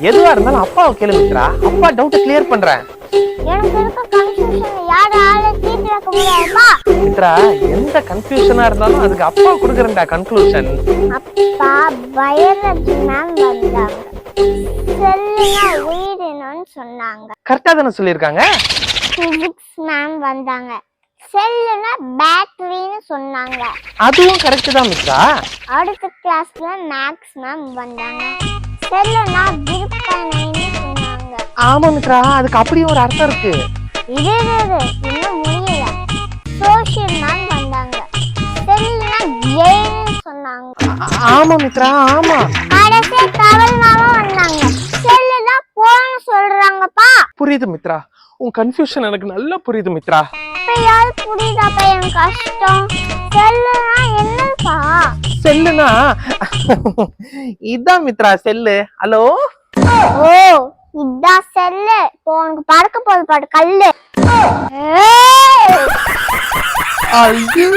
எதுவா இருந்தாலும் அப்பாவை கேளு மித்ரா. அப்பா டவுட் கிளியர் பண்றேன். எனக்கு இருக்க கன்ஃபியூஷன் யாரால தீர்த்து வைக்க முடியாதுப்பா. மித்ரா, எந்த கன்ஃபியூஷனா இருந்தாலும் அதுக்கு அப்பா கொடுக்கறேன்டா கன்க்ளூஷன். அப்பா பயாலஜி மேம் வந்தாங்க. செல்லுனா உயிரினம்னு சொன்னாங்க. கரெக்டா தானே சொல்லியிருக்காங்க. பிசிக்ஸ் மேம் வந்தாங்க. செல்லுனா பேட்டரின்னு சொன்னாங்க. அதுவும் கரெக்ட் தான் மித்ரா. அடுத்த கிளாஸ்ல மேக்ஸ் மேம் வந்தாங்க. செல்லுனா விற்பனைன்னு சொன்னாங்க. ஆமா மித்ரா, அதுக்கு அப்படியே ஒரு அர்த்தம் இருக்கு. இது இன்னும் முடியல. சோஷியல் மேம் வந்தாங்க. செல்லுனா கேம்னு சொன்னாங்க. ஆமா மித்ரா, ஆமா. கடைசியா தவள் மாமா வந்தாங்க. செல்லுனா போன்னு சொல்றாங்கப்பா. புரியுது மித்ரா, உன் கன்ஃபியூஷன் எனக்கு நல்லா புரியுது மித்ரா. இப்பயாவது புரியுதாப்பா என் கஷ்டம். செல்லுனா என்னப்பா? செல்லுனா இதான் மித்ரா செல்லு. ஹலோ. ஓ, இதான் செல்லு. இப்போ உனக்கு பறக்க போது பாரு கல்லு. ஐயோ.